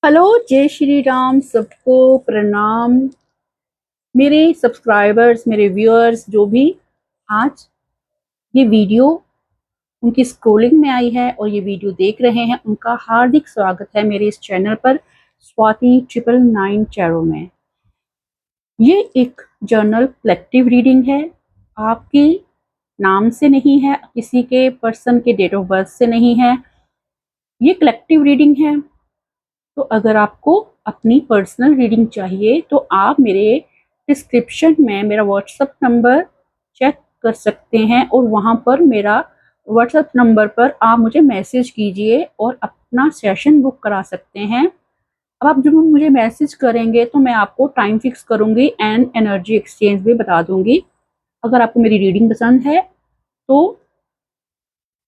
Hello, जय श्री राम। सबको प्रणाम। मेरे सब्सक्राइबर्स, मेरे व्यूअर्स जो भी आज ये वीडियो उनकी स्क्रोलिंग में आई है और ये वीडियो देख रहे हैं, उनका हार्दिक स्वागत है मेरे इस चैनल पर स्वाति 999 चैरो में। ये एक जर्नल कलेक्टिव रीडिंग है, आपके नाम से नहीं है, किसी के पर्सन के डेट ऑफ बर्थ से नहीं है। ये कलेक्टिव रीडिंग है। तो अगर आपको अपनी पर्सनल रीडिंग चाहिए तो आप मेरे डिस्क्रिप्शन में मेरा व्हाट्सएप नंबर चेक कर सकते हैं और वहाँ पर मेरा व्हाट्सएप नंबर पर आप मुझे मैसेज कीजिए और अपना सेशन बुक करा सकते हैं। अब आप जब मुझे मैसेज करेंगे तो मैं आपको टाइम फिक्स करूँगी एंड एनर्जी एक्सचेंज भी बता दूँगी। अगर आपको मेरी रीडिंग पसंद है तो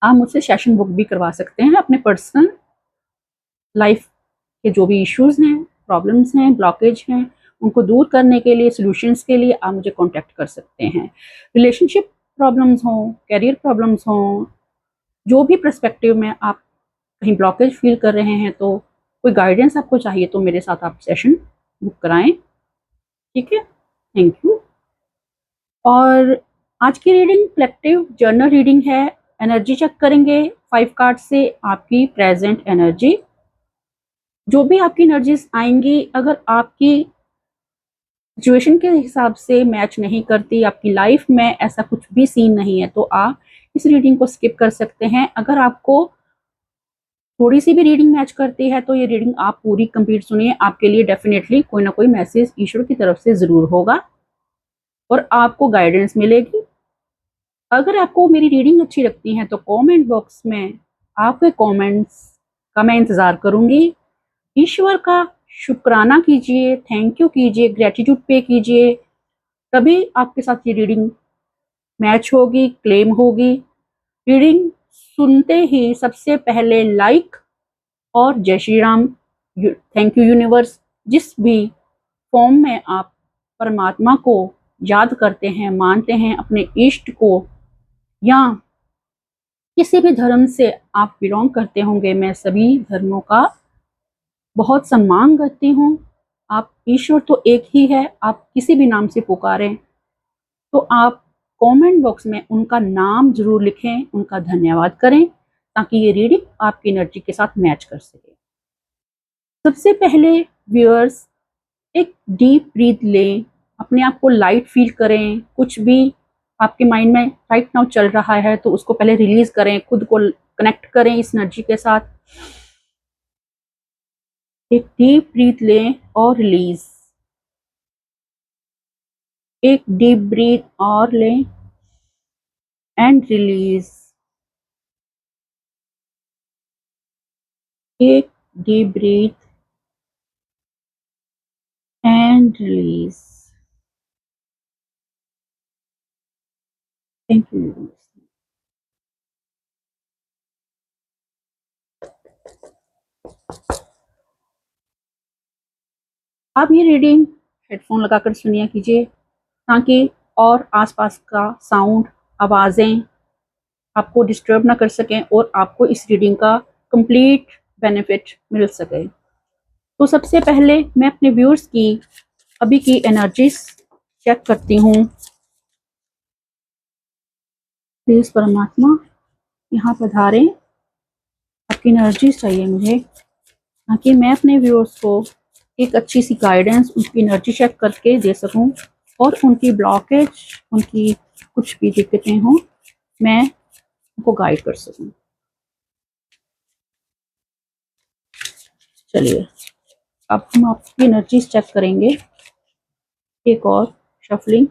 आप मुझसे सेशन बुक भी करवा सकते हैं। अपने पर्सनल लाइफ के जो भी इश्यूज हैं, प्रॉब्लम्स हैं, ब्लॉकेज हैं, उनको दूर करने के लिए, सॉल्यूशंस के लिए आप मुझे कांटेक्ट कर सकते हैं। रिलेशनशिप प्रॉब्लम्स हों, करियर प्रॉब्लम्स हों, जो भी पर्सपेक्टिव में आप कहीं ब्लॉकेज फील कर रहे हैं, तो कोई गाइडेंस आपको चाहिए तो मेरे साथ आप सेशन बुक कराएं। ठीक है, थैंक यू। और आज की रीडिंग कलेक्टिव जर्नल रीडिंग है। एनर्जी चेक करेंगे 5 कार्ड से, आपकी प्रेजेंट एनर्जी, जो भी आपकी एनर्जीज आएंगी, अगर आपकी सिचुएशन के हिसाब से मैच नहीं करती, आपकी लाइफ में ऐसा कुछ भी सीन नहीं है, तो आप इस रीडिंग को स्किप कर सकते हैं। अगर आपको थोड़ी सी भी रीडिंग मैच करती है तो ये रीडिंग आप पूरी कंप्लीट सुनिए, आपके लिए डेफिनेटली कोई ना कोई मैसेज ईश्वर की तरफ से जरूर होगा और आपको गाइडेंस मिलेगी। अगर आपको मेरी रीडिंग अच्छी लगती है तो कमेंट बॉक्स में आपके कमेंट्स का मैं इंतज़ार करूंगी। ईश्वर का शुक्राना कीजिए, थैंक यू कीजिए, ग्रेटिट्यूड पे कीजिए, तभी आपके साथ ये रीडिंग मैच होगी, क्लेम होगी। रीडिंग सुनते ही सबसे पहले लाइक और जय Shri Ram, thank you universe, जिस भी फॉर्म में आप परमात्मा को याद करते हैं, मानते हैं, अपने इष्ट को, या किसी भी धर्म से आप बिलोंग करते होंगे, मैं सभी धर्मों का बहुत सम्मान करती हूँ। आप ईश्वर तो एक ही है, आप किसी भी नाम से पुकारें तो आप कमेंट बॉक्स में उनका नाम जरूर लिखें, उनका धन्यवाद करें, ताकि ये रीडिंग आपकी एनर्जी के साथ मैच कर सके। सबसे पहले व्यूअर्स, एक डीप ब्रीथ लें, अपने आप को लाइट फील करें। कुछ भी आपके माइंड में राइट नाउ चल रहा है तो उसको पहले रिलीज करें, खुद को कनेक्ट करें इस एनर्जी के साथ। एक डीप ब्रीथ लें और रिलीज। एक डीप ब्रीथ और लें एंड रिलीज। एक deep breath and release. Thank you. आप ये रीडिंग हेडफोन लगाकर सुनिए कीजिए, ताकि और आसपास का साउंड, आवाज़ें आपको डिस्टर्ब ना कर सकें और आपको इस रीडिंग का कंप्लीट बेनिफिट मिल सके। तो सबसे पहले मैं अपने व्यूअर्स की अभी की एनर्जीज चेक करती हूँ। प्लीज परमात्मा यहाँ पधारें, आपकी एनर्जीज चाहिए मुझे, ताकि मैं अपने व्यूअर्स को एक अच्छी सी गाइडेंस, उनकी एनर्जी चेक करके दे सकूं और उनकी ब्लॉकेज, उनकी कुछ भी दिक्कतें हों, मैं उनको गाइड कर सकूं। चलिए, अब हम आपकी एनर्जीज चेक करेंगे। एक और शफलिंग।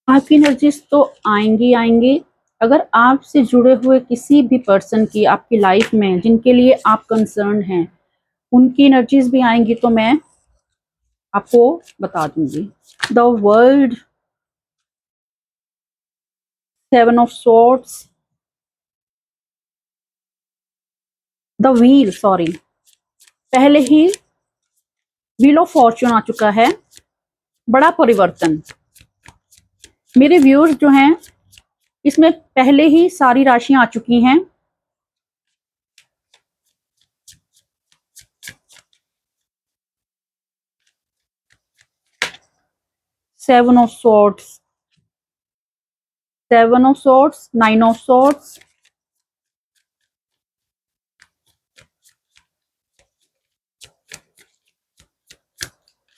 आपकी एनर्जीज तो आएंगी आएंगी। अगर आपसे जुड़े हुए किसी भी पर्सन की आपकी लाइफ में, जिनके लिए आप कंसर्न हैं, उनकी एनर्जीज भी आएंगी तो मैं आपको बता दूंगी। The world, 7 of swords, the wheel, sorry, पहले ही व्हील ऑफ फॉर्चून आ चुका है, बड़ा परिवर्तन। मेरे व्यूअर्स जो हैं इसमें पहले ही सारी राशियां आ चुकी हैं। Seven of swords, seven of swords, nine of swords,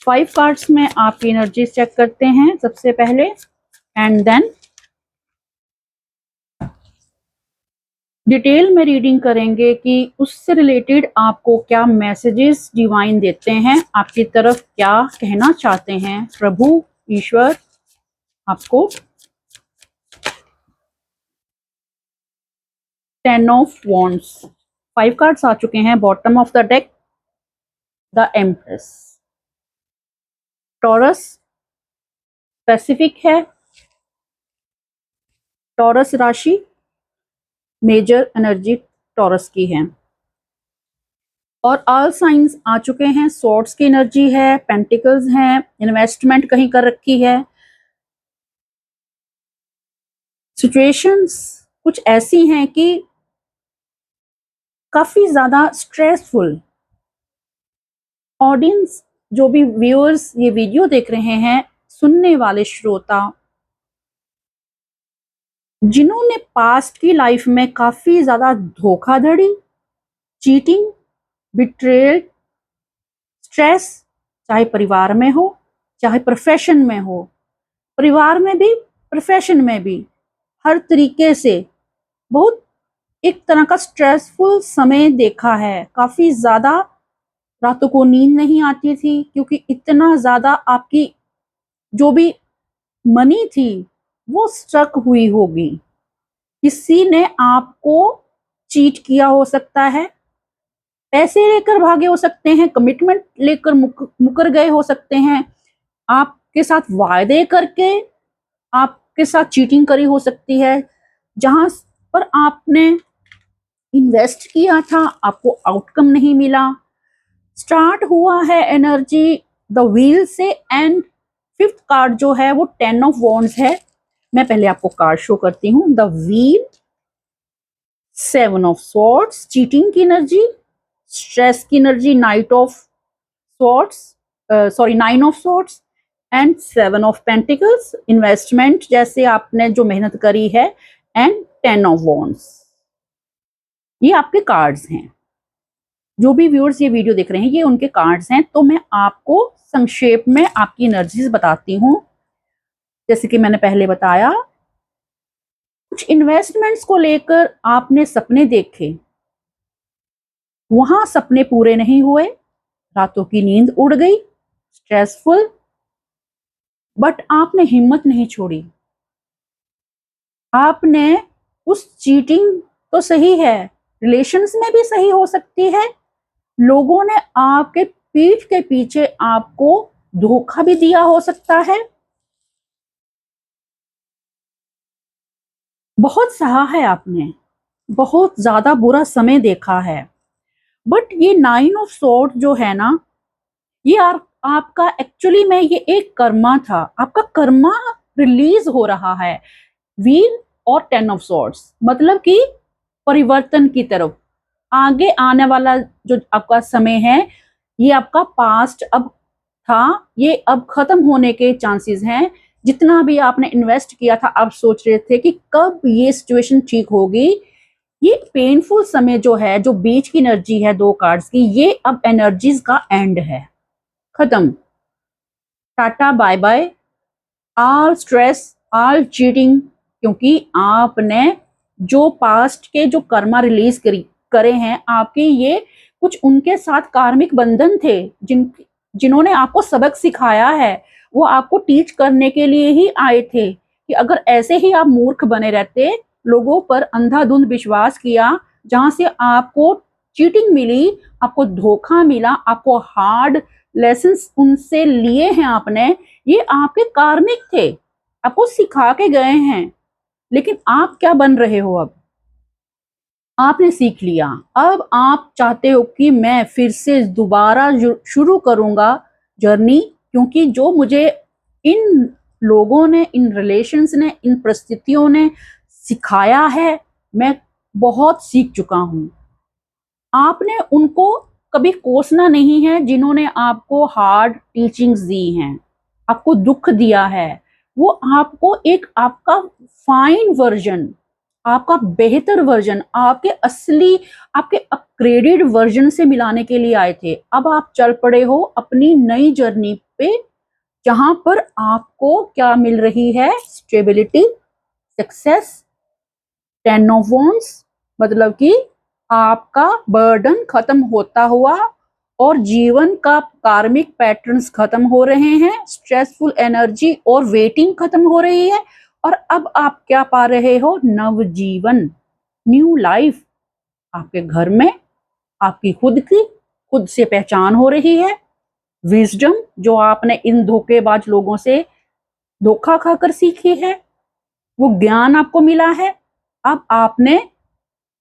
five cards में आपकी एनर्जी चेक करते हैं सबसे पहले, एंड देन डिटेल में रीडिंग करेंगे कि उससे रिलेटेड आपको क्या मैसेजेस डिवाइन देते हैं, आपकी तरफ क्या कहना चाहते हैं प्रभु ईश्वर आपको। Ten of wands, five cards आ चुके हैं bottom of the deck, the empress. Taurus specific है, टॉरस राशि मेजर एनर्जी टॉरस की है, और ऑल साइंस आ चुके हैं। सॉर्ड्स की एनर्जी है, पेंटिकल्स हैं, इन्वेस्टमेंट कहीं कर रखी है। सिचुएशंस कुछ ऐसी हैं कि काफी ज्यादा स्ट्रेसफुल। ऑडियंस जो भी व्यूअर्स ये वीडियो देख रहे हैं, सुनने वाले श्रोता, जिन्होंने पास्ट की लाइफ में काफी ज्यादा धोखाधड़ी, चीटिंग, बिट्रेयल, स्ट्रेस, चाहे परिवार में हो चाहे प्रोफेशन में हो, परिवार में भी प्रोफेशन में भी, हर तरीके से बहुत एक तरह का स्ट्रेसफुल समय देखा है। काफी ज्यादा रातों को नींद नहीं आती थी क्योंकि इतना ज्यादा आपकी जो भी मनी थी वो स्ट्रक हुई होगी। किसी ने आपको चीट किया हो सकता है, पैसे लेकर भागे हो सकते हैं, कमिटमेंट लेकर मुकर गए हो सकते हैं, आपके साथ वायदे करके आपके साथ चीटिंग करी हो सकती है। जहां पर आपने इन्वेस्ट किया था आपको आउटकम नहीं मिला। स्टार्ट हुआ है एनर्जी द व्हील से, एंड फिफ्थ कार्ड जो है वो टेन ऑफ वॉन्ड्स है। मैं पहले आपको कार्ड शो करती हूँ। The wheel, seven of swords cheating की एनर्जी, स्ट्रेस की energy night of swords, sorry nine of swords, and seven of pentacles investment जैसे आपने जो मेहनत करी है, एंड टेन ऑफ वॉन्ड्स। ये आपके कार्ड्स हैं। जो भी व्यूअर्स ये वीडियो देख रहे हैं ये उनके कार्ड्स हैं। तो मैं आपको संक्षेप में आपकी एनर्जीज बताती हूँ। जैसे कि मैंने पहले बताया, कुछ इन्वेस्टमेंट्स को लेकर आपने सपने देखे, वहां सपने पूरे नहीं हुए, रातों की नींद उड़ गई, स्ट्रेसफुल, बट आपने हिम्मत नहीं छोड़ी। आपने उस चीटिंग तो सही है, रिलेशंस में भी सही हो सकती है, लोगों ने आपके पीठ के पीछे आपको धोखा भी दिया हो सकता है, बहुत सहा है आपने, बहुत ज्यादा बुरा समय देखा है। बट ये नाइन ऑफ सॉर्ड जो है ना, ये आपका एक्चुअली में ये एक कर्मा था, आपका कर्मा रिलीज हो रहा है। व्हील और टेन ऑफ सॉर्ड्स मतलब कि परिवर्तन की तरफ, आगे आने वाला जो आपका समय है, ये आपका पास्ट अब था, ये अब खत्म होने के चांसेस हैं। जितना भी आपने इन्वेस्ट किया था, आप सोच रहे थे कि कब ये सिचुएशन ठीक होगी, ये पेनफुल समय जो है, जो बीच की एनर्जी है दो कार्ड्स की, ये अब एनर्जीज का एंड है, खत्म, tata bye bye, all stress, all cheating. क्योंकि आपने जो पास्ट के जो कर्मा रिलीज करे हैं आपके, ये कुछ उनके साथ कार्मिक बंधन थे जिन्होंने आपको सबक सिखाया है। वो आपको टीच करने के लिए ही आए थे कि अगर ऐसे ही आप मूर्ख बने रहते, लोगों पर अंधाधुंध विश्वास किया, जहां से आपको चीटिंग मिली, आपको धोखा मिला, आपको हार्ड लेसन्स उनसे लिए हैं आपने, ये आपके कार्मिक थे, आपको सिखा के गए हैं। लेकिन आप क्या बन रहे हो अब? आपने सीख लिया, अब आप चाहते हो कि मैं फिर से दोबारा शुरू करूंगा जर्नी, क्योंकि जो मुझे इन लोगों ने, इन रिलेशंस ने, इन परिस्थितियों ने सिखाया है, मैं बहुत सीख चुका हूं। आपने उनको कभी कोसना नहीं है जिन्होंने आपको हार्ड टीचिंग्स दी हैं, आपको दुख दिया है। वो आपको एक आपका फाइन वर्जन, आपका बेहतर वर्जन, आपके असली, आपके अपग्रेडेड वर्जन से मिलाने के लिए आए थे। अब आप चल पड़े हो अपनी नई जर्नी पे, जहां पर आपको क्या मिल रही है? स्टेबिलिटी, सक्सेस, 10 ऑफ वॉन्ड्स, मतलब कि आपका बर्डन खत्म होता हुआ और जीवन का कार्मिक पैटर्न्स खत्म हो रहे हैं, स्ट्रेसफुल एनर्जी और वेटिंग खत्म हो रही है, और अब आप क्या पा रहे हो? नवजीवन, न्यू लाइफ। आपके घर में आपकी खुद की, खुद से पहचान हो रही है। विजडम जो आपने इन धोखेबाज लोगों से धोखा खाकर सीखी है, वो ज्ञान आपको मिला है। अब आपने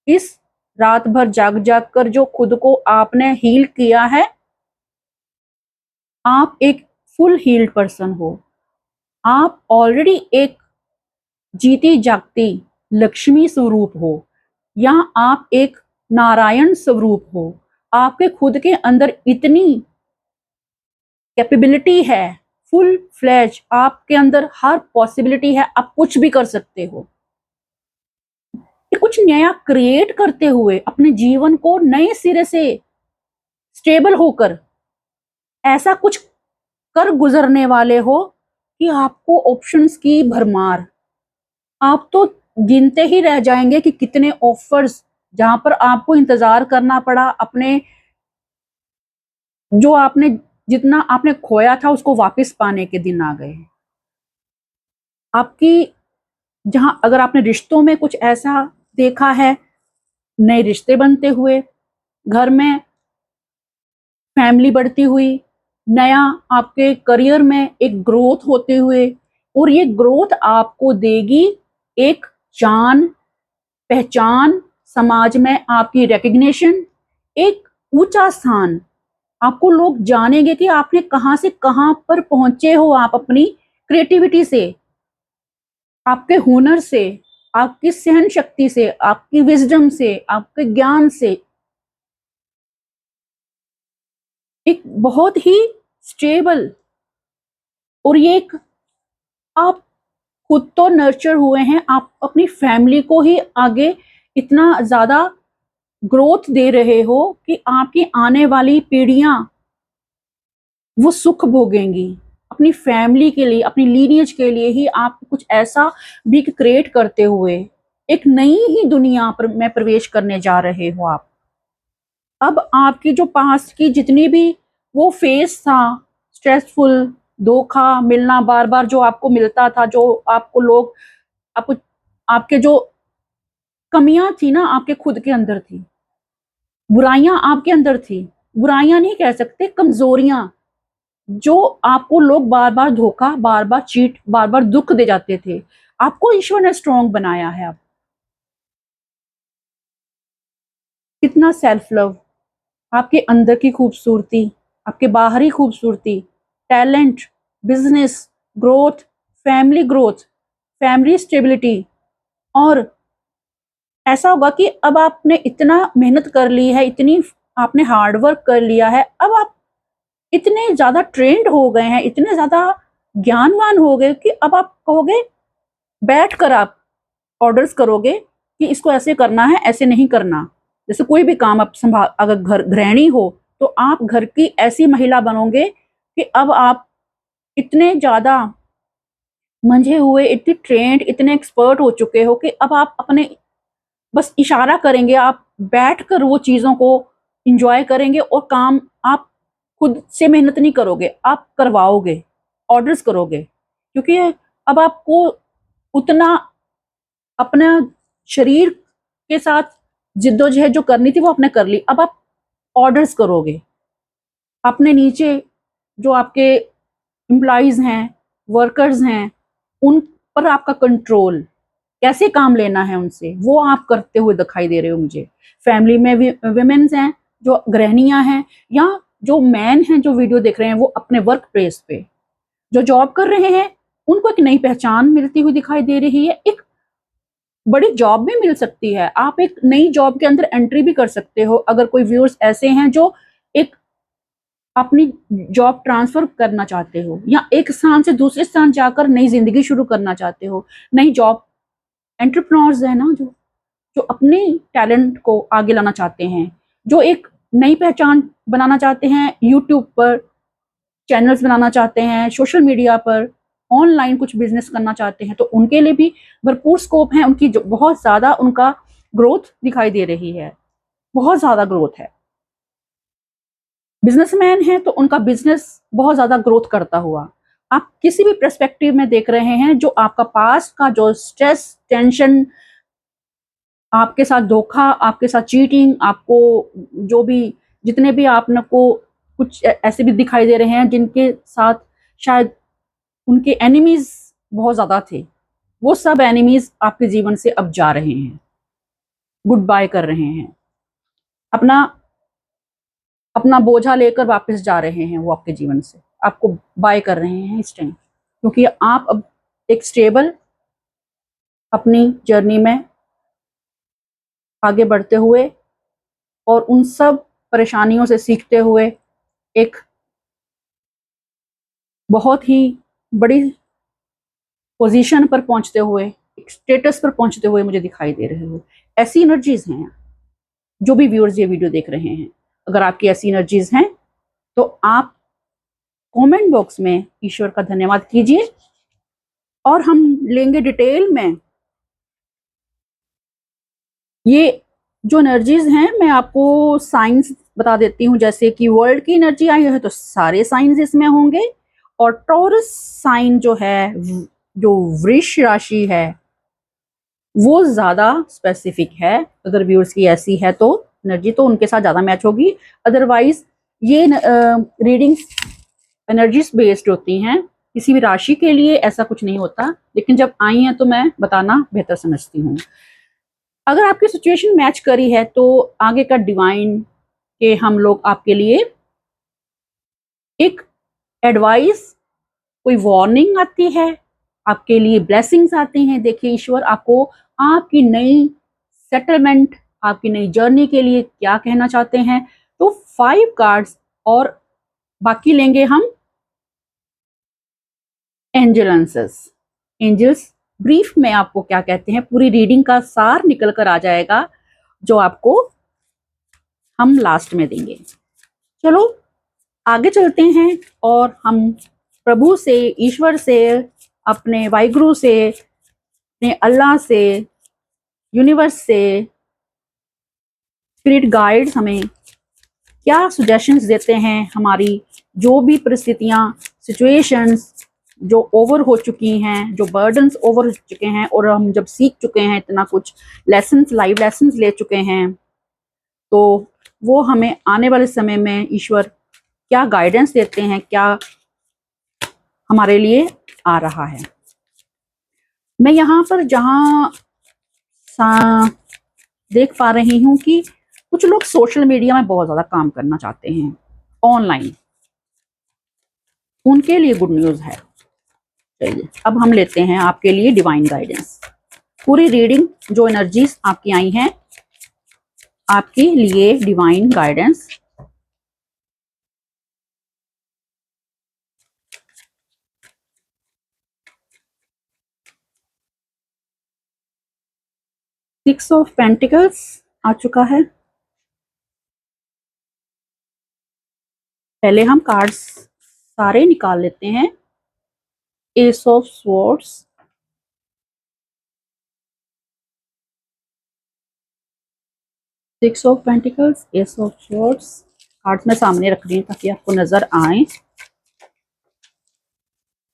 इस रात भर जाग जाग कर जो खुद को आपने हील किया है, आप एक फुल हील्ड पर्सन हो। आप ऑलरेडी एक जीती जागती लक्ष्मी स्वरूप हो, या आप एक नारायण स्वरूप हो। आपके खुद के अंदर इतनी कैपेबिलिटी है, फुल फ्लैज, आपके अंदर हर पॉसिबिलिटी है, आप कुछ भी कर सकते हो। कुछ नया क्रिएट करते हुए अपने जीवन को नए सिरे से स्टेबल होकर ऐसा कुछ कर गुजरने वाले हो कि आपको ऑप्शंस की भरमार। आप तो गिनते ही रह जाएंगे कि कितने ऑफर्स, जहां पर आपको इंतजार करना पड़ा, अपने जो आपने जितना आपने खोया था उसको वापस पाने के दिन आ गए। आपकी जहां अगर आपने रिश्तों में कुछ ऐसा देखा है, नए रिश्ते बनते हुए, घर में फैमिली बढ़ती हुई, नया आपके करियर में एक ग्रोथ होते हुए, और ये ग्रोथ आपको देगी एक जान पहचान, समाज में आपकी रिकग्निशन, एक ऊंचा स्थान। आपको लोग जानेंगे कि आपने कहां से कहां पर पहुंचे हो। आप अपनी क्रिएटिविटी से, आपके हुनर से, आपकी सहन शक्ति से, आपकी विजडम से, आपके ज्ञान से, एक बहुत ही स्टेबल, और ये एक आप खुद तो नर्चर हुए हैं, आप अपनी फैमिली को ही आगे इतना ज्यादा ग्रोथ दे रहे हो कि आपकी आने वाली पीढ़ियां वो सुख भोगेंगी। अपनी फैमिली के लिए, अपनी लीनियज के लिए ही आप कुछ ऐसा भी क्रिएट करते हुए एक नई ही दुनिया पर में प्रवेश करने जा रहे हो आप। अब आपकी जो पास्ट की जितनी भी वो फेस था, स्ट्रेसफुल, धोखा मिलना बार बार जो आपको मिलता था, जो आपको लोग, आपको, आपके जो कमियां थी ना आपके खुद के अंदर थी, बुराइयां आपके अंदर थी, बुराइयां नहीं कह सकते, कमजोरियां, जो आपको लोग बार बार धोखा, बार बार चीट, बार बार दुख दे जाते थे, आपको ईश्वर ने स्ट्रॉन्ग बनाया है। अब कितना सेल्फ लव, आपके अंदर की खूबसूरती, आपके बाहरी खूबसूरती, talent, business growth, family growth, family stability, और ऐसा होगा कि अब आपने इतना मेहनत कर ली है, इतनी आपने हार्डवर्क कर लिया है, अब आप इतने ज्यादा ट्रेंड हो गए हैं, इतने ज्यादा ज्ञानवान हो गए कि अब आप कहोगे, बैठ कर आप ऑर्डर्स करोगे कि इसको ऐसे करना है, ऐसे नहीं करना। जैसे कोई भी काम आप संभाल, अगर घर गृहिणी हो तो आप घर की ऐसी महिला बनोगे कि अब आप इतने ज्यादा मंझे हुए, इतने ट्रेंड, इतने एक्सपर्ट हो चुके हो कि अब आप अपने बस इशारा करेंगे, आप बैठकर वो चीजों को इंजॉय करेंगे, और काम आप खुद से मेहनत नहीं करोगे, आप करवाओगे, ऑर्डर्स करोगे, क्योंकि अब आपको उतना अपना शरीर के साथ जिद्दोजहद जो करनी थी वो आपने कर ली। अब आप ऑर्डर्स करोगे, अपने नीचे जो आपके एम्प्लॉयज हैं, वर्कर्स हैं, उन पर आपका कंट्रोल, कैसे काम लेना है उनसे, वो आप करते हुए दिखाई दे रहे हो मुझे। फैमिली में भी विमेन्स हैं जो गृहिणियां हैं, या जो मैन हैं जो वीडियो देख रहे हैं वो अपने वर्क प्लेस पे जो जॉब कर रहे हैं उनको एक नई पहचान मिलती हुई दिखाई दे रही है। एक बड़ी जॉब भी मिल सकती है, आप एक नई जॉब के अंदर एंट्री भी कर सकते हो। अगर कोई व्यूअर्स ऐसे हैं जो एक अपनी जॉब ट्रांसफर करना चाहते हो या एक स्थान से दूसरे स्थान जाकर नई जिंदगी शुरू करना चाहते हो, नई जॉब एंटरप्रेन्योर्स है ना जो जो अपने टैलेंट को आगे लाना चाहते हैं, जो एक नई पहचान बनाना चाहते हैं, यूट्यूब पर चैनल्स बनाना चाहते हैं, सोशल मीडिया पर ऑनलाइन कुछ बिजनेस करना चाहते हैं, तो उनके लिए भी भरपूर स्कोप है। उनकी बहुत ज़्यादा उनका ग्रोथ दिखाई दे रही है, बहुत ज़्यादा ग्रोथ है। बिजनेसमैन है तो उनका बिजनेस बहुत ज़्यादा ग्रोथ करता हुआ आप किसी भी पर्सपेक्टिव में देख रहे हैं। जो आपका पास्ट का जो स्ट्रेस, टेंशन, आपके साथ धोखा, आपके साथ चीटिंग, आपको जो भी जितने भी आपने को कुछ ऐसे भी दिखाई दे रहे हैं जिनके साथ शायद उनके एनिमीज बहुत ज़्यादा थे, वो सब एनिमीज आपके जीवन से अब जा रहे हैं, गुड बाय कर रहे हैं, अपना अपना बोझा लेकर वापस जा रहे हैं। वो आपके जीवन से आपको बाय कर रहे हैं इस टाइम, क्योंकि आप अब एक स्टेबल अपनी जर्नी में आगे बढ़ते हुए और उन सब परेशानियों से सीखते हुए एक बहुत ही बड़ी पोजीशन पर पहुंचते हुए, एक स्टेटस पर पहुंचते हुए मुझे दिखाई दे रहे हो। ऐसी एनर्जीज हैं जो भी व्यूअर्स ये वीडियो देख रहे हैं। अगर आपकी ऐसी एनर्जीज हैं तो आप कमेंट बॉक्स में ईश्वर का धन्यवाद कीजिए और हम लेंगे डिटेल में ये जो एनर्जीज हैं। मैं आपको साइंस बता देती हूँ, जैसे कि वर्ल्ड की एनर्जी आई है तो सारे साइंस इसमें होंगे, और टॉरस साइन जो है, जो वृष राशि है, वो ज़्यादा स्पेसिफिक है। अगर व्यूअर्स की ऐसी है तो एनर्जी तो उनके साथ ज़्यादा मैच होगी। अदरवाइज ये रीडिंग्स एनर्जीज बेस्ड होती हैं, किसी भी राशि के लिए ऐसा कुछ नहीं होता, लेकिन जब आई हैं तो मैं बताना बेहतर समझती हूँ। अगर आपकी सिचुएशन मैच करी है तो आगे का डिवाइन के हम लोग आपके लिए एक एडवाइस, कोई वार्निंग आती है, आपके लिए ब्लेसिंग्स आती हैं। देखिए ईश्वर आपको आपकी नई सेटलमेंट, आपकी नई जर्नी के लिए क्या कहना चाहते हैं। तो 5 कार्ड्स और बाकी लेंगे हम एंजल आंसर्स। एंजल्स ब्रीफ में आपको क्या कहते हैं, पूरी रीडिंग का सार निकल कर आ जाएगा जो आपको हम लास्ट में देंगे। चलो आगे चलते हैं और हम प्रभु से, ईश्वर से, अपने वाहिगुरु से, अपने अल्लाह से, यूनिवर्स से, स्पिरिट गाइड्स हमें क्या सजेशंस देते हैं। हमारी जो भी परिस्थितियां, सिचुएशंस जो ओवर हो चुकी हैं, जो बर्डन्स ओवर हो चुके हैं, और हम जब सीख चुके हैं इतना कुछ लेसन्स, लाइव लेसन्स ले चुके हैं, तो वो हमें आने वाले समय में ईश्वर क्या गाइडेंस देते हैं, क्या हमारे लिए आ रहा है। मैं यहाँ पर जहाँ देख पा रही हूँ कि कुछ लोग सोशल मीडिया में बहुत ज़्यादा काम करना चाहते हैं ऑनलाइन, उनके लिए गुड न्यूज़ है। चलिए अब हम लेते हैं आपके लिए डिवाइन गाइडेंस। पूरी रीडिंग जो एनर्जीज आपकी आई हैं आपके लिए divine guidance. Six of pentacles आ चुका है। पहले हम कार्ड्स सारे निकाल लेते हैं। Ace of swords, six of pentacles, ace of swords. Cards मैं सामने रख रही हूँ ताकि आपको नजर आए।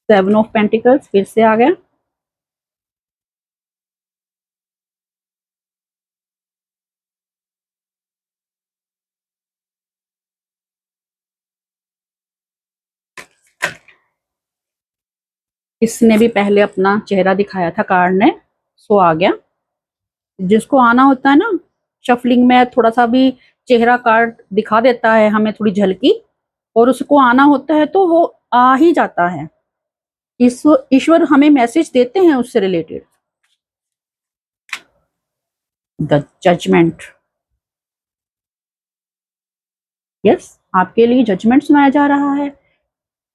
सेवन ऑफ पेंटिकल्स फिर से आ गया। इसने भी पहले अपना चेहरा दिखाया था कार्ड ने, सो आ गया। जिसको आना होता है ना, शफलिंग में थोड़ा सा भी चेहरा कार्ड दिखा देता है हमें, थोड़ी झलकी, और उसको आना होता है तो वो आ ही जाता है। ईश्वर हमें मैसेज देते हैं उससे रिलेटेड। द जजमेंट, यस, आपके लिए जजमेंट सुनाया जा रहा है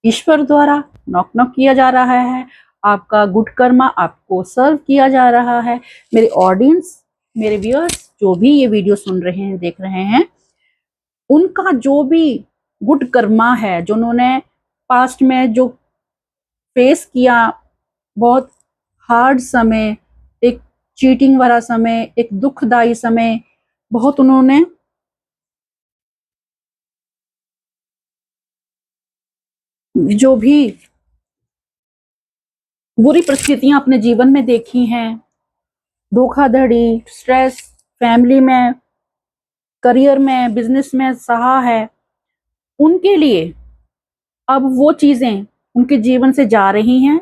ईश्वर द्वारा, नॉक नॉक किया जा रहा है, आपका गुड कर्मा आपको सर्व किया जा रहा है। मेरे ऑडियंस, मेरे व्यूअर्स जो भी ये वीडियो सुन रहे हैं, देख रहे हैं, उनका जो भी गुड कर्मा है, जो उन्होंने पास्ट में जो फेस किया, बहुत हार्ड समय, एक चीटिंग वाला समय, एक दुखदाई समय, बहुत उन्होंने जो भी बुरी परिस्थितियां अपने जीवन में देखी हैं, धोखाधड़ी, स्ट्रेस, फैमिली में, करियर में, बिजनेस में सहा है, उनके लिए अब वो चीजें उनके जीवन से जा रही हैं।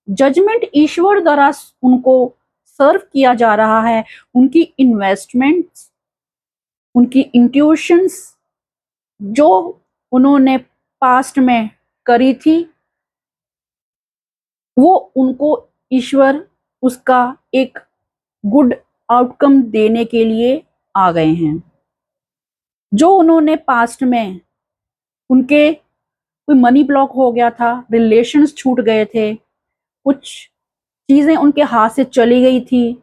जजमेंट ईश्वर द्वारा उनको सर्व किया जा रहा है। उनकी इन्वेस्टमेंट्स, उनकी इंट्यूशंस जो उन्होंने पास्ट में करी थी, वो उनको ईश्वर उसका एक गुड आउटकम देने के लिए आ गए हैं। जो उन्होंने पास्ट में, उनके कोई मनी ब्लॉक हो गया था, रिलेशंस छूट गए थे, कुछ चीजें उनके हाथ से चली गई थी,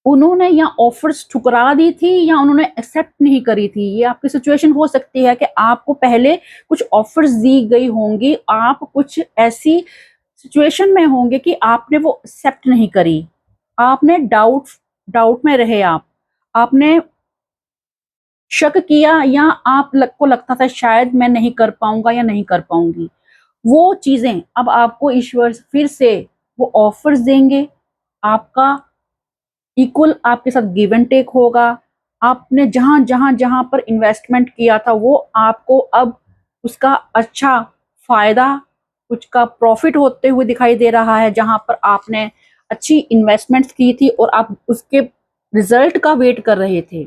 उन्होंने या ऑफर्स ठुकरा दी थी या उन्होंने एक्सेप्ट नहीं करी थी। ये आपकी सिचुएशन हो सकती है कि आपको पहले कुछ ऑफर्स दी गई होंगी, आप कुछ ऐसी सिचुएशन में होंगे कि आपने वो एक्सेप्ट नहीं करी, आपने डाउट में रहे, आपने शक किया, या को लगता था शायद मैं नहीं कर पाऊंगा या नहीं कर पाऊंगी। वो चीजें अब आपको ईश्वर फिर से वो ऑफर्स देंगे, आपका इक्वल आपके साथ गिव एंड टेक होगा। आपने जहां जहां जहां पर इन्वेस्टमेंट किया था वो आपको अब उसका अच्छा फायदा, उसका प्रॉफिट होते हुए दिखाई दे रहा है। जहां पर आपने अच्छी इन्वेस्टमेंट्स की थी और आप उसके रिजल्ट का वेट कर रहे थे,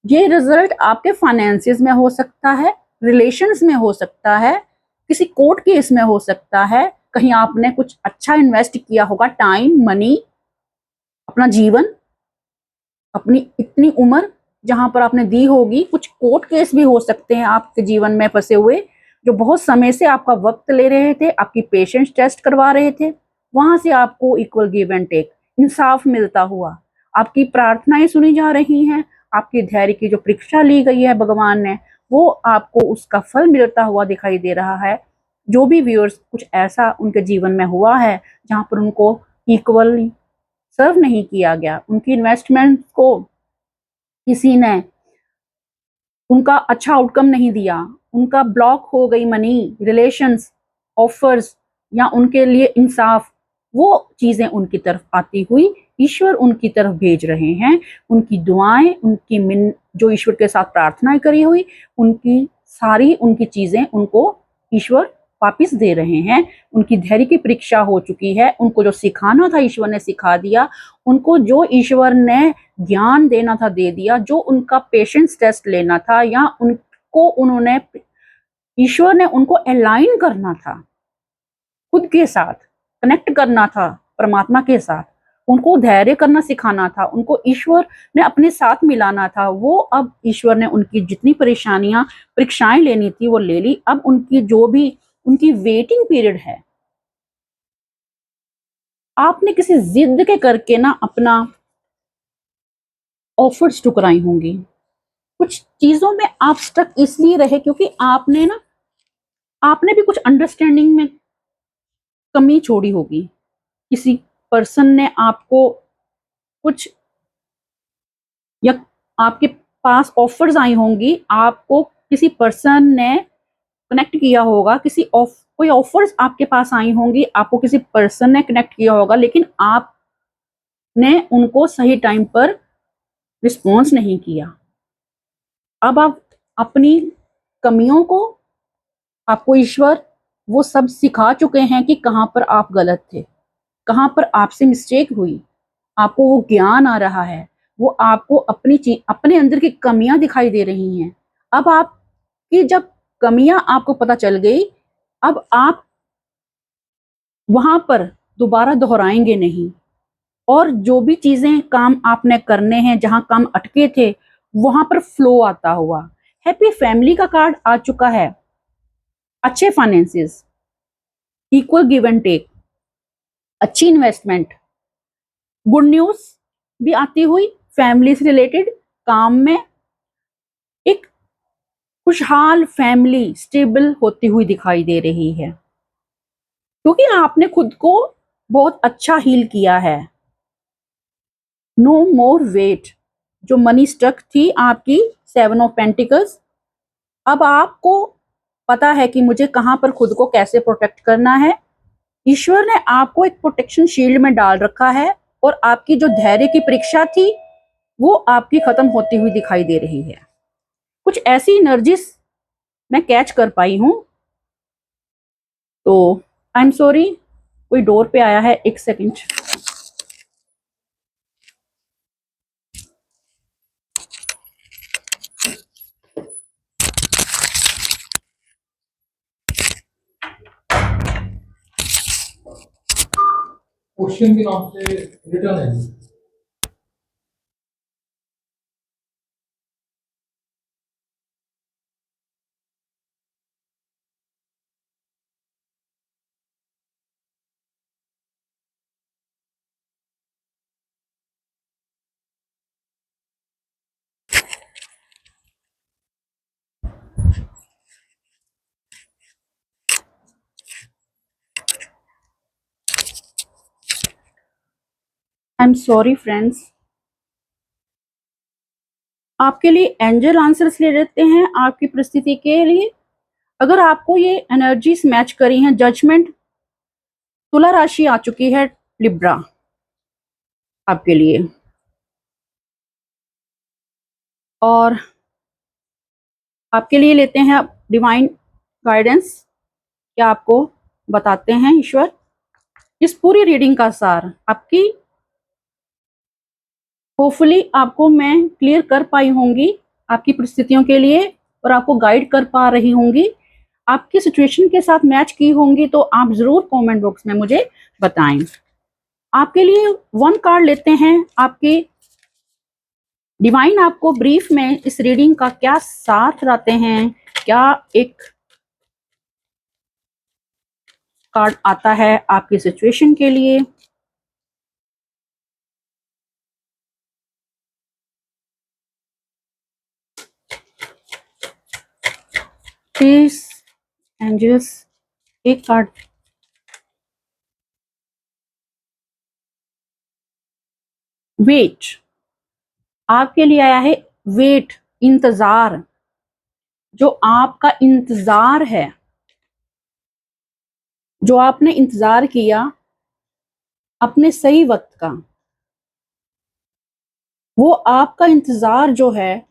ये रिजल्ट आपके फाइनेंसिस में हो सकता है, रिलेशंस में हो सकता है, किसी कोर्ट केस में हो सकता है, कहीं आपने कुछ अच्छा इन्वेस्ट किया होगा, टाइम, मनी, अपना जीवन, अपनी इतनी उम्र जहां पर आपने दी होगी। कुछ कोर्ट केस भी हो सकते हैं आपके जीवन में फंसे हुए, जो बहुत समय से आपका वक्त ले रहे थे, आपकी पेशेंस टेस्ट करवा रहे थे। वहां से आपको इक्वल गिव एंड टेक, इंसाफ मिलता हुआ, आपकी प्रार्थनाएं सुनी जा रही हैं, आपकी धैर्य की जो परीक्षा ली गई है भगवान ने, वो आपको उसका फल मिलता हुआ दिखाई दे रहा है। जो भी व्यूअर्स कुछ ऐसा उनके जीवन में हुआ है जहां पर उनको इक्वल सर्व नहीं किया गया, उनकी इन्वेस्टमेंट को किसी ने उनका अच्छा आउटकम नहीं दिया, उनका ब्लॉक हो गई मनी, रिलेशंस, ऑफर्स, या उनके लिए इंसाफ, वो चीजें उनकी तरफ आती हुई ईश्वर उनकी तरफ भेज रहे हैं। उनकी दुआएं, उनकी जो ईश्वर के साथ प्रार्थनाएं करी हुई, उनकी सारी उनकी चीजें उनको ईश्वर वापिस दे रहे हैं। उनकी धैर्य की परीक्षा हो चुकी है, उनको जो सिखाना था ईश्वर ने सिखा दिया, उनको जो ईश्वर ने ज्ञान देना था दे दिया, जो उनका पेशेंस टेस्ट लेना था, या उनको उन्होंने ईश्वर ने उनको अलाइन करना था, खुद के साथ कनेक्ट करना था, परमात्मा के साथ, उनको धैर्य करना सिखाना था, उनको ईश्वर ने अपने साथ मिलाना था। वो अब ईश्वर ने उनकी जितनी परेशानियां, परीक्षाएं लेनी थी वो ले ली। अब उनकी जो भी उनकी वेटिंग पीरियड है, आपने किसी जिद के करके ना अपना ऑफर्स ठुकराई होंगी, कुछ चीजों में आप स्टक इसलिए रहे क्योंकि आपने भी कुछ अंडरस्टैंडिंग में कमी छोड़ी होगी। किसी पर्सन ने आपको कुछ, या आपके पास ऑफर्स आई होंगी, आपको किसी पर्सन ने कनेक्ट किया होगा, कोई ऑफर्स आपके पास आई होंगी, आपको किसी पर्सन ने कनेक्ट किया होगा, लेकिन आपने उनको सही टाइम पर रिस्पॉन्स नहीं किया। अब आप अपनी कमियों को, आपको ईश्वर वो सब सिखा चुके हैं कि कहाँ पर आप गलत थे, कहाँ पर आपसे मिस्टेक हुई, आपको वो ज्ञान आ रहा है, वो आपको अपने अंदर की कमियां दिखाई दे रही हैं। अब आप आपकी जब कमियां आपको पता चल गई, अब आप वहां पर दोबारा दोहराएंगे नहीं, और जो भी चीजें काम आपने करने हैं, जहां काम अटके थे, वहां पर फ्लो आता हुआ। हैप्पी फैमिली का कार्ड आ चुका है, अच्छे finances, equal give and take, अच्छी इन्वेस्टमेंट, गुड न्यूज भी आती हुई, फैमिली से रिलेटेड काम में एक खुशहाल फैमिली स्टेबल होती हुई दिखाई दे रही है, क्योंकि आपने खुद को बहुत अच्छा हील किया है। नो मोर वेट, जो मनी स्टक थी आपकी 7 ऑफ पेंटिकल्स, अब आपको पता है कि मुझे कहां पर खुद को कैसे प्रोटेक्ट करना है। ईश्वर ने आपको एक प्रोटेक्शन शील्ड में डाल रखा है, और आपकी जो धैर्य की परीक्षा थी वो आपकी खत्म होती हुई दिखाई दे रही है। कुछ ऐसी एनर्जीज मैं कैच कर पाई हूं, तो आई एम सॉरी, कोई डोर पे आया है, एक सेकंड। क्वेश्चन के नाम से रिटर्न है। आई एम सॉरी फ्रेंड्स, आपके लिए एंजल आंसर्स ले लेते हैं आपकी परिस्थिति के लिए। अगर आपको ये एनर्जीज मैच करी हैं, जजमेंट, तुला राशि आ चुकी है, लिब्रा आपके लिए, और आपके लिए लेते हैं आप डिवाइन गाइडेंस। क्या आपको बताते हैं ईश्वर इस पूरी रीडिंग का सार। आपकी होपफुली आपको मैं क्लियर कर पाई होंगी आपकी परिस्थितियों के लिए, और आपको गाइड कर पा रही होंगी, आपकी सिचुएशन के साथ मैच की होंगी, तो आप जरूर कमेंट बॉक्स में मुझे बताएं। आपके लिए 1 कार्ड लेते हैं आपके डिवाइन, आपको ब्रीफ में इस रीडिंग का क्या साथ लाते हैं, क्या एक कार्ड आता है आपकी सिचुएशन के लिए। प्लीज एंजल्स, एक कार्ड। वेट, आपके लिए आया है वेट, इंतजार। जो आपका इंतजार है, जो आपने इंतजार किया अपने सही वक्त का, वो आपका इंतजार जो है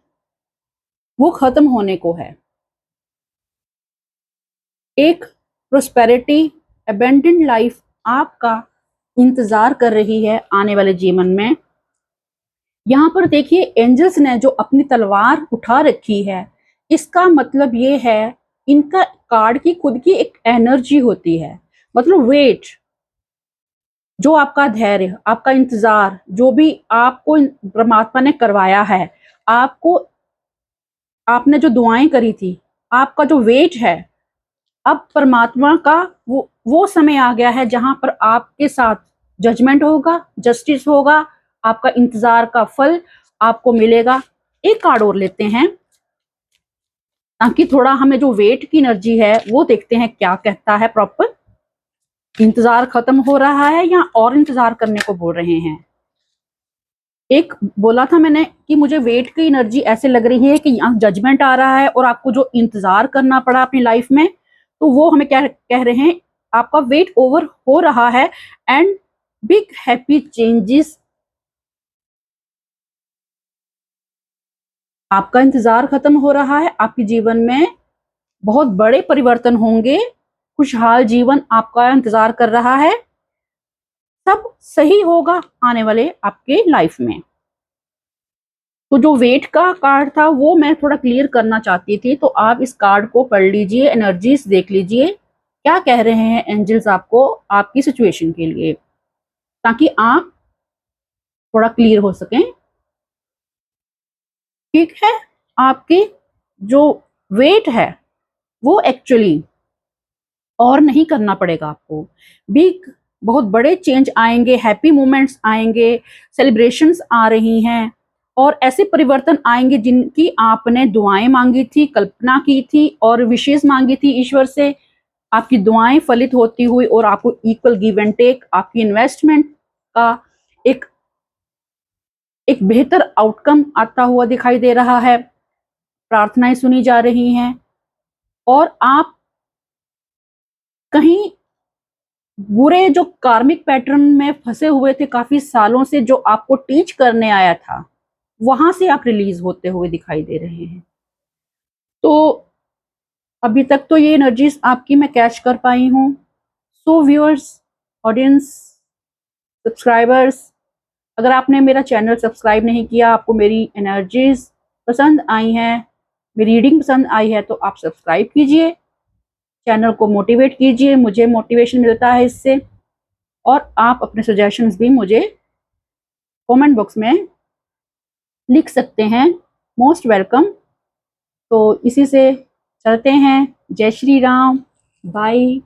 वो खत्म होने को है। एक प्रोस्पेरिटी, अबेंडेंट लाइफ आपका इंतजार कर रही है आने वाले जीवन में। यहां पर देखिए, एंजल्स ने जो अपनी तलवार उठा रखी है, इसका मतलब ये है, इनका कार्ड की खुद की एक एनर्जी होती है। मतलब वेट, जो आपका धैर्य, आपका इंतजार, जो भी आपको परमात्मा ने करवाया है, आपको, आपने जो दुआएं करी थी, आपका जो वेट है, अब परमात्मा का वो समय आ गया है जहां पर आपके साथ जजमेंट होगा, जस्टिस होगा, आपका इंतजार का फल आपको मिलेगा। एक कार्ड और लेते हैं, ताकि थोड़ा हमें जो वेट की एनर्जी है वो देखते हैं क्या कहता है प्रॉपर। इंतजार खत्म हो रहा है या और इंतजार करने को बोल रहे हैं। एक बोला था मैंने कि मुझे वेट की एनर्जी ऐसे लग रही है कि यहाँ जजमेंट आ रहा है, और आपको जो इंतजार करना पड़ा अपनी लाइफ में, तो वो हमें क्या कह रहे हैं, आपका वेट ओवर हो रहा है, एंड बिग हैप्पी चेंजेस, आपका इंतजार खत्म हो रहा है, आपके जीवन में बहुत बड़े परिवर्तन होंगे, खुशहाल जीवन आपका इंतजार कर रहा है, सब सही होगा आने वाले आपके लाइफ में। तो जो वेट का कार्ड था वो मैं थोड़ा क्लियर करना चाहती थी, तो आप इस कार्ड को पढ़ लीजिए, एनर्जीज देख लीजिए क्या कह रहे हैं एंजल्स आपको आपकी सिचुएशन के लिए, ताकि आप थोड़ा क्लियर हो सकें। ठीक है, आपकी जो वेट है वो एक्चुअली और नहीं करना पड़ेगा आपको। बिग बहुत बड़े चेंज आएंगे, हैप्पी मोमेंट्स आएंगे, सेलिब्रेशंस आ रही हैं और ऐसे परिवर्तन आएंगे जिनकी आपने दुआएं मांगी थी, कल्पना की थी और विशेष मांगी थी ईश्वर से। आपकी दुआएं फलित होती हुई और आपको इक्वल गिव एंड टेक, आपकी इन्वेस्टमेंट का एक एक बेहतर आउटकम आता हुआ दिखाई दे रहा है। प्रार्थनाएं सुनी जा रही हैं और आप कहीं बुरे जो कार्मिक पैटर्न में फंसे हुए थे काफी सालों से, जो आपको टीच करने आया था, वहां से आप रिलीज होते हुए दिखाई दे रहे हैं। तो अभी तक तो ये एनर्जीज आपकी मैं कैच कर पाई हूँ। सो व्यूअर्स, ऑडियंस, सब्सक्राइबर्स, अगर आपने मेरा चैनल सब्सक्राइब नहीं किया, आपको मेरी एनर्जीज पसंद आई हैं, मेरी रीडिंग पसंद आई है, तो आप सब्सक्राइब कीजिए, चैनल को मोटिवेट कीजिए, मुझे मोटिवेशन मिलता है इससे। और आप अपने सजेशंस भी मुझे कमेंट बॉक्स में लिख सकते हैं, मोस्ट वेलकम। तो इसी से चलते हैं। जय श्री राम, बाय।